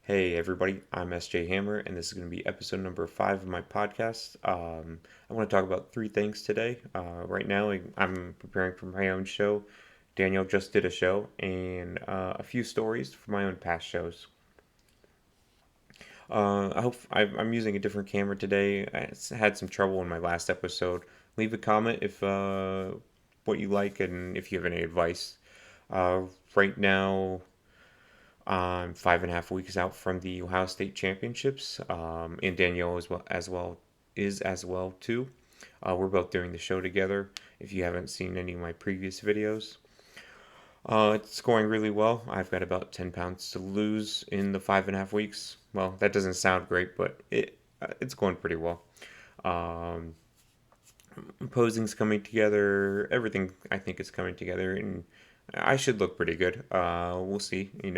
Hey everybody, I'm sj.hammer, and this is going to be episode number 5 of my podcast. I want to talk about three things today. Right now, I'm preparing for my own show. Danielle just did a show, and a few stories from my own past shows. I'm using a different camera today. Had some trouble in my last episode. Leave a comment if what you like and if you have any advice. Uh, right now, I'm 5.5 weeks out from the Ohio State Championships, and Danielle as well too. We're both doing the show together. If you haven't seen any of my previous videos, it's going really well. I've got about 10 pounds to lose in the 5.5 weeks. Well, that doesn't sound great, but it's going pretty well. Um, Posing's coming together. Everything I think is coming together, and I should look pretty good. We'll see. You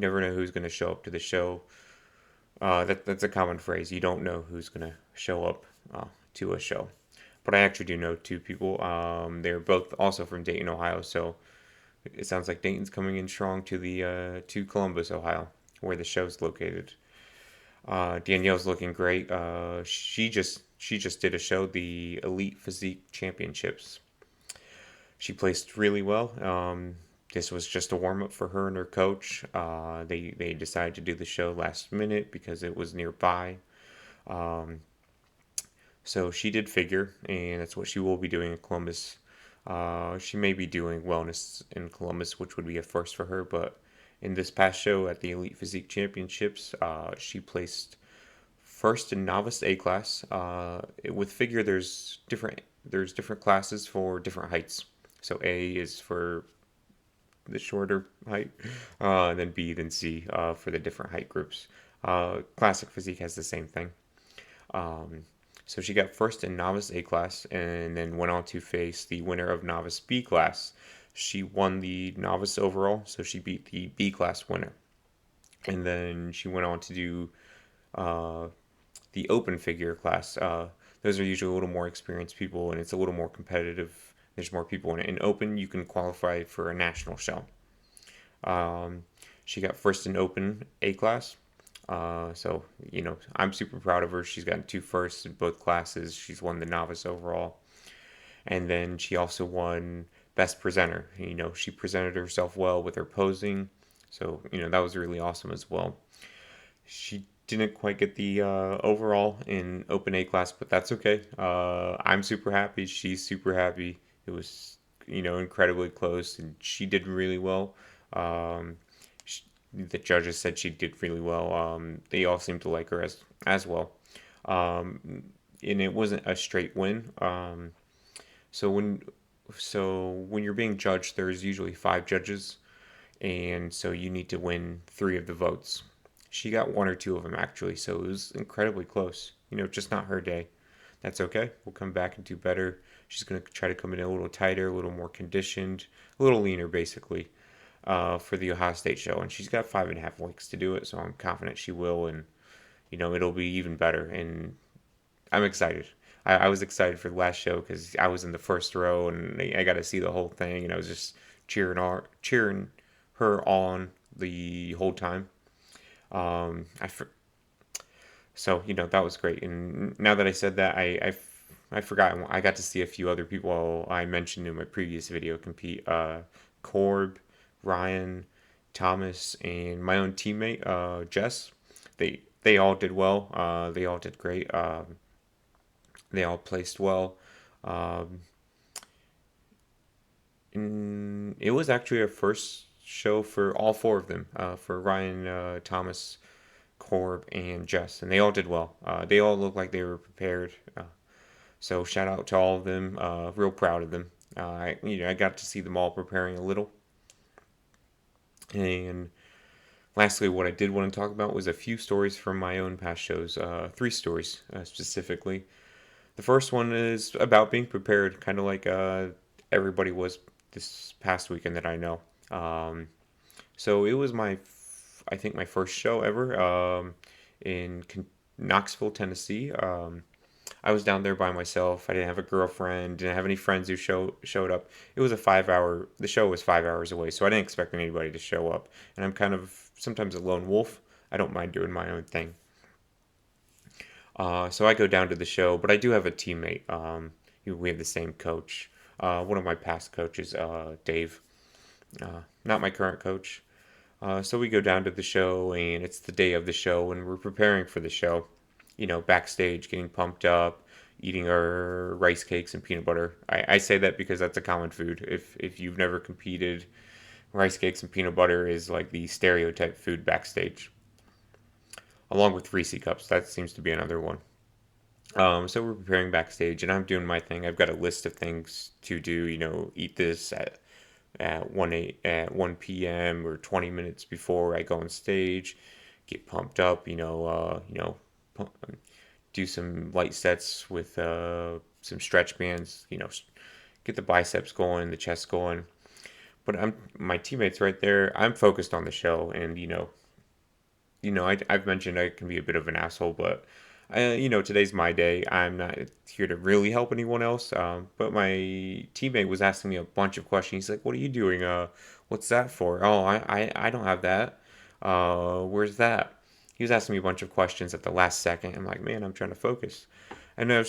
never know who's going to show up to the show. That's a common phrase. You don't know who's going to show up to a show. But I actually do know two people. They're both also from Dayton, Ohio. So it sounds like Dayton's coming in strong to Columbus, Ohio, where the show's located. Danielle's looking great. She just did a show, the Elite Physique Championships. She placed really well. This was just a warm up for her and her coach. They decided to do the show last minute because it was nearby. Um, so she did figure, and that's what she will be doing in Columbus. She may be doing wellness in Columbus, which would be a first for her. But in this past show at the Elite Physique Championships, she placed first in novice A class. With figure, there's different classes for different heights. So A is for the shorter height, then B, then C for the different height groups. Classic physique has the same thing. Um, so she got first in novice A class and then went on to face the winner of novice B class. She won the novice overall, so she beat the B class winner. And then she went on to do uh, the open figure class. Those are usually a little more experienced people, and it's a little more competitive. There's more people in it. In open, you can qualify for a national show. Um, she got first in open A class. So, I'm super proud of her. She's gotten two firsts in both classes. She's won the novice overall. And then she also won best presenter. She presented herself well with her posing. So, that was really awesome as well. She didn't quite get the overall in open A class, but that's okay. I'm super happy. She's super happy. It was, incredibly close, and she did really well. Um, sh the judges said she did really well. They all seemed to like her as well. Um, and it wasn't a straight win. So when so when you're being judged, there's usually 5 judges, and so you need to win 3 of the votes. She got one or two of them actually, so it was incredibly close. Just not her day. That's okay. We'll come back and do better. She's going to try to come in a little tighter, a little more conditioned, a little leaner, basically, for the Ohio State show. And she's got 5.5 weeks to do it, so I'm confident she will, and it'll be even better. And I'm excited. I was excited for the last show because I was in the first row and I got to see the whole thing, and I was just cheering her on the whole time. Um, I for, so that was great. And now that I said that, I forgot I got to see a few other people I mentioned in my previous video compete. Corb, Ryan, Thomas, and my own teammate Jess. They all did well. They all did great. They all placed well. Um, and it was actually a first show for all 4 of them. For Ryan, Thomas, Corb, and Jess, and they all did well. They all looked like they were prepared. So shout out to all of them. Real proud of them. I got to see them all preparing a little. And lastly, what I did want to talk about was a few stories from my own past shows. 3 stories specifically. The first one is about being prepared, kind of like everybody was this past weekend that I know. Um, so it was I think my first show ever in Knoxville, Tennessee. I was down there by myself. I didn't have a girlfriend. Didn't have any friends who showed up. It was a 5 hour. The show was 5 hours away, so I didn't expect anybody to show up. And I'm kind of sometimes a lone wolf. I don't mind doing my own thing. So I go down to the show, but I do have a teammate. We have the same coach. One of my past coaches, Dave, not my current coach. So we go down to the show, and it's the day of the show, and we're preparing for the show. Backstage, getting pumped up, eating our rice cakes and peanut butter. I say that because that's a common food. If you've never competed, rice cakes and peanut butter is like the stereotype food backstage, along with Reese cups. That seems to be another one. So we're preparing backstage, and I'm doing my thing. I've got a list of things to do. Eat this at 1 p.m. or 20 minutes before I go on stage. Get pumped up. Do some light sets with some stretch bands. Get the biceps going, the chest going. But my teammates right there. I'm focused on the show, and I've mentioned I can be a bit of an asshole, but today's my day. I'm not here to really help anyone else. But my teammate was asking me a bunch of questions. He's like, "What are you doing? What's that for? Oh, I don't have that. Where's that?" He was asking me a bunch of questions at the last second. I'm like, "Man, I'm trying to focus." And I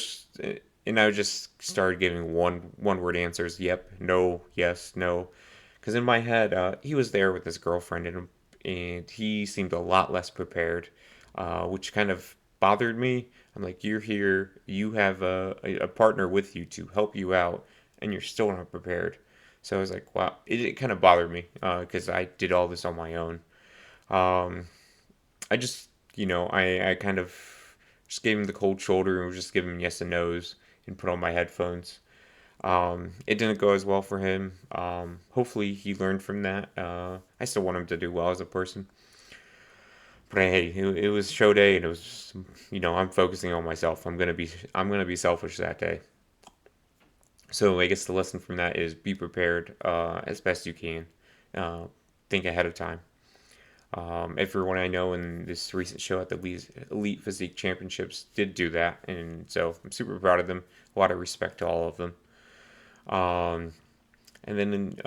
just started giving one word answers. Yep, no, yes, no. Because in my head, he was there with his girlfriend, and he seemed a lot less prepared, which kind of bothered me. I'm like, you're here, you have a partner with you to help you out, and you're still not prepared. So I was like, wow, it kind of bothered me because I did all this on my own. Um, I just, I kind of just gave him the cold shoulder and was just giving him yes and no's and put on my headphones. It didn't go as well for him. Hopefully he learned from that. I still want him to do well as a person. But hey, it was show day, and it was, I'm focusing on myself. I'm gonna be selfish that day. So I guess the lesson from that is be prepared as best you can. Uh, think ahead of time. Everyone I know in this recent show at the Elite Physique Championships did do that, and so I'm super proud of them. A lot of respect to all of them. Um, and then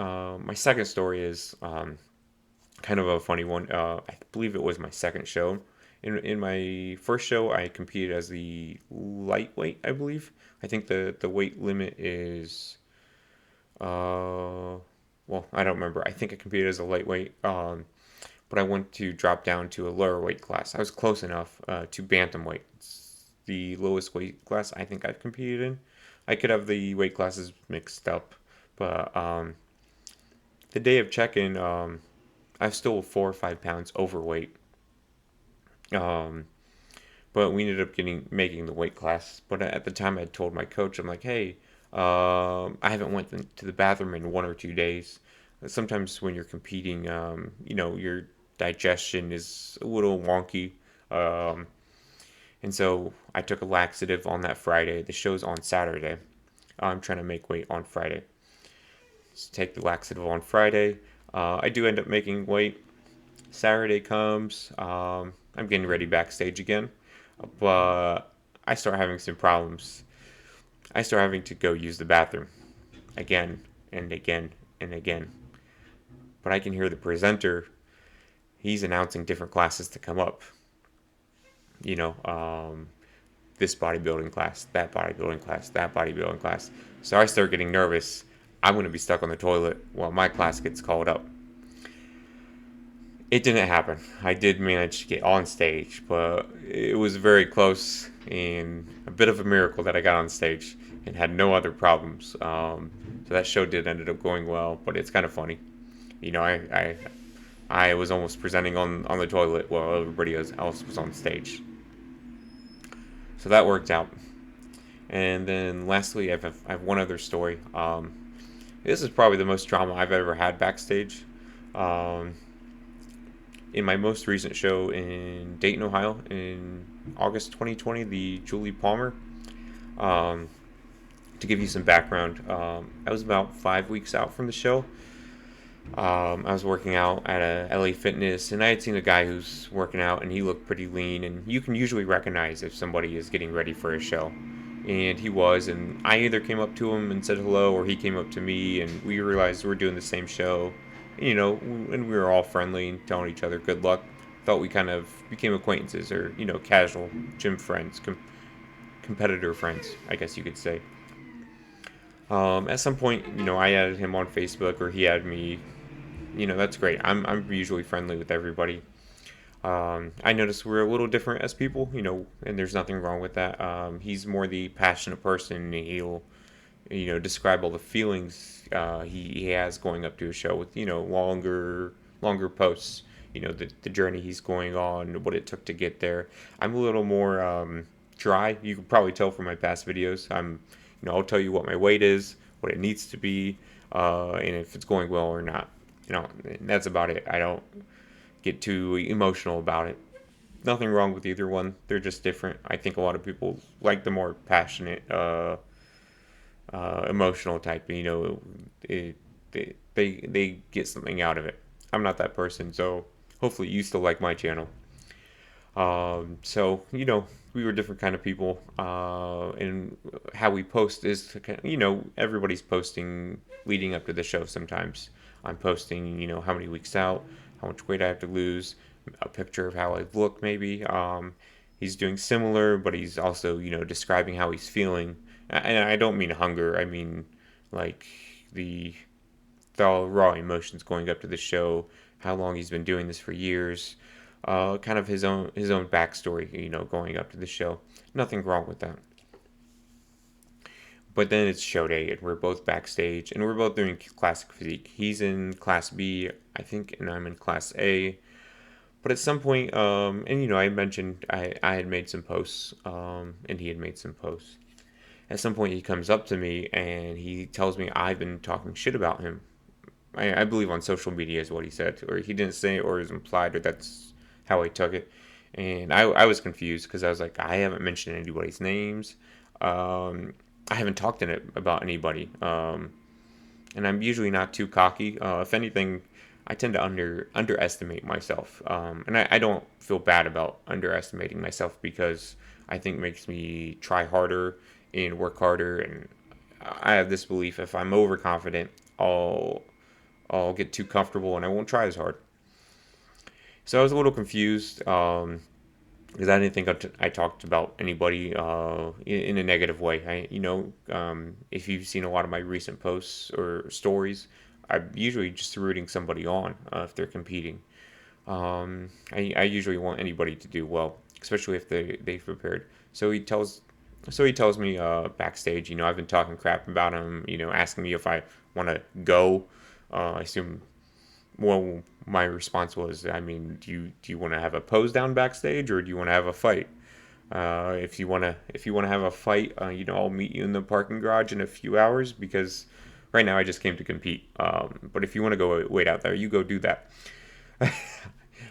my second story is kind of a funny one. I believe it was my second show. In my first show, I competed as the lightweight, I believe. I think the weight limit is, well, I don't remember. I think I competed as a lightweight, but I went to drop down to a lower weight class. I was close enough to bantamweight. It's the lowest weight class I think I've competed in. I could have the weight classes mixed up, but the day of check-in, I was still 4 or 5 pounds overweight. Um, but we ended up making the weight class. But at the time, I had told my coach, I'm like, hey, I haven't went to the bathroom in 1 or 2 days. Sometimes when you're competing, your digestion is a little wonky. Um, and so I took a laxative on that Friday. The show's on Saturday. I'm trying to make weight on Friday. So take the laxative on Friday. I do end up making weight. Saturday comes. I'm getting ready backstage again, but I start having some problems. I start having to go use the bathroom again and again and again. But I can hear the presenter. He's announcing different classes to come up. You know, this bodybuilding class, that bodybuilding class, that bodybuilding class. So I start getting nervous. I'm going to be stuck on the toilet while my class gets called up. It didn't happen. I did manage to get on stage, but it was very close and a bit of a miracle that I got on stage and had no other problems. So that show did ended up going well, but it's kind of funny. You know, I was almost presenting on the toilet while everybody else was on stage. So that worked out. And then lastly, I have one other story. This is probably the most drama I've ever had backstage. Um, in my most recent show in Dayton, Ohio, in August 2020, the Julie Palmer. Um, to give you some background, I was about 5 weeks out from the show. I was working out at a LA Fitness, and I had seen a guy who's working out, and he looked pretty lean, and you can usually recognize if somebody is getting ready for a show. And he was, and I either came up to him and said hello, or he came up to me, and we realized we're doing the same show, and we were all friendly and telling each other good luck. thought we kind of became acquaintances, or casual gym friends, competitor friends, I guess you could say. At some point, I added him on Facebook, or he added me. That's great. I'm usually friendly with everybody. I noticed we're a little different as people, and there's nothing wrong with that. He's more the passionate person. He'll, describe all the feelings he has going up to a show with, longer posts. The journey he's going on, what it took to get there. I'm a little more dry. You can probably tell from my past videos. I'll tell you what my weight is, what it needs to be, and if it's going well or not. That's about it. I don't get too emotional about it. Nothing wrong with either one. They're just different. I think a lot of people like the more passionate, emotional type. It, they get something out of it. I'm not that person, so hopefully you still like my channel. So we were different kind of people, and how we post is to everybody's posting leading up to the show. Sometimes I'm posting how many weeks out, how much weight I have to lose, a picture of how I look maybe. He's doing similar, but he's also describing how he's feeling. And I don't mean hunger. I mean like the the raw emotions going up to the show, how long he's been doing this for years, kind of his own backstory, going up to the show. Nothing wrong with that. But then it's show day, and we're both backstage, and we're both doing classic physique. He's in class B, I think, and I'm in class A. But at some point, and I mentioned I had made some posts, and he had made some posts. At some point, he comes up to me and he tells me I've been talking shit about him. I believe on social media is what he said, or he didn't say it, or it was implied, or that's how I took it. And I was confused because I was like, I haven't mentioned anybody's names. I haven't talked in it about anybody. And I'm usually not too cocky. If anything, I tend to underestimate myself. And I don't feel bad about underestimating myself, because I think it makes me try harder and work harder. And I have this belief: if I'm overconfident, I'll get too comfortable and I won't try as hard. So I was a little confused, because I didn't think I talked about anybody in a negative way. If you've seen a lot of my recent posts or stories, I'm usually just rooting somebody on if they're competing. I usually want anybody to do well, especially if they've prepared. So he tells me backstage. I've been talking crap about him. Asking me if I want to go. I assume. Well, my response was, I mean, do you want to have a pose down backstage, or do you want to have a fight? If you wanna have a fight, I'll meet you in the parking garage in a few hours, because right now I just came to compete. But if you want to go wait out there, you go do that.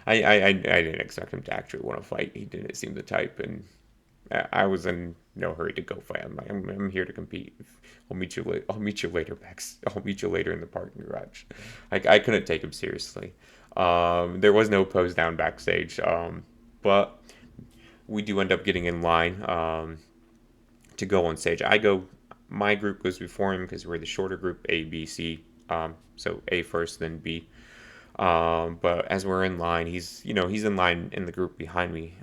I didn't expect him to actually want to fight. He didn't seem the type, and I was in no hurry to go fight. I'm here to compete. I'll meet you later. I'll meet you later, Max. I'll meet you later in the parking garage. I couldn't take him seriously. There was no pose down backstage, but we do end up getting in line to go on stage. My group goes before him because we're the shorter group, A, B, C. So A first, then B. But as we're in line, he's in line in the group behind me.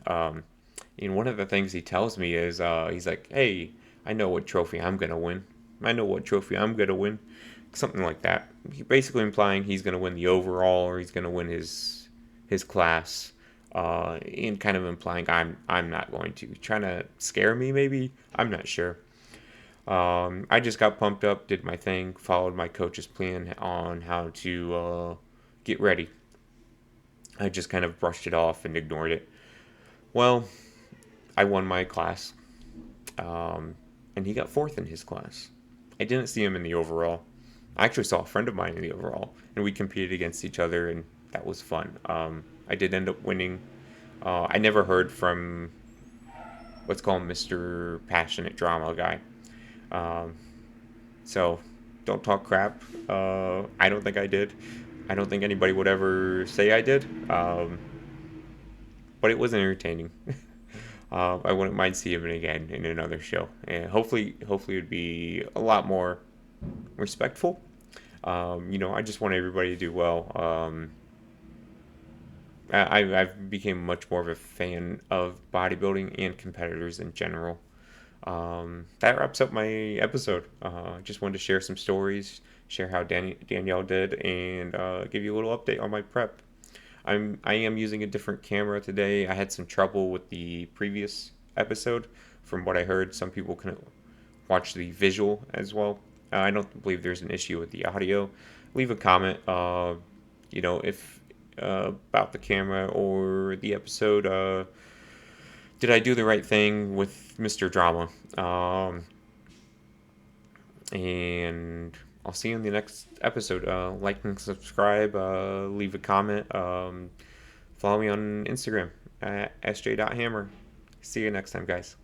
And one of the things he tells me is, he's like, "Hey, I know what trophy I'm gonna win. I know what trophy I'm gonna win." Something like that. He basically implying he's gonna win the overall, or he's gonna win his class. And kind of implying I'm not going to. Trying to scare me, maybe. I'm not sure. I just got pumped up, did my thing, followed my coach's plan on how to get ready. I just kind of brushed it off and ignored it. Well, I won my class, and he got fourth in his class. I didn't see him in the overall. I actually saw a friend of mine in the overall, and we competed against each other, and that was fun. I did end up winning. I never heard from, let's call him Mr. Passionate Drama Guy. Um, so don't talk crap. I don't think I did. I don't think anybody would ever say I did. But it was entertaining. I wouldn't mind seeing him again in another show, and hopefully it'd be a lot more respectful. I just want everybody to do well. I've become much more of a fan of bodybuilding and competitors in general. That wraps up my episode. Just wanted to share some stories, share how Danielle did, and give you a little update on my prep. I am using a different camera today. I had some trouble with the previous episode. From what I heard, some people couldn't watch the visual as well. I don't believe there's an issue with the audio. Leave a comment, if about the camera or the episode. Did I do the right thing with Mr. Drama? And I'll see you in the next episode. Like and subscribe. Leave a comment. Follow me on Instagram at sj.hammer. See you next time, guys.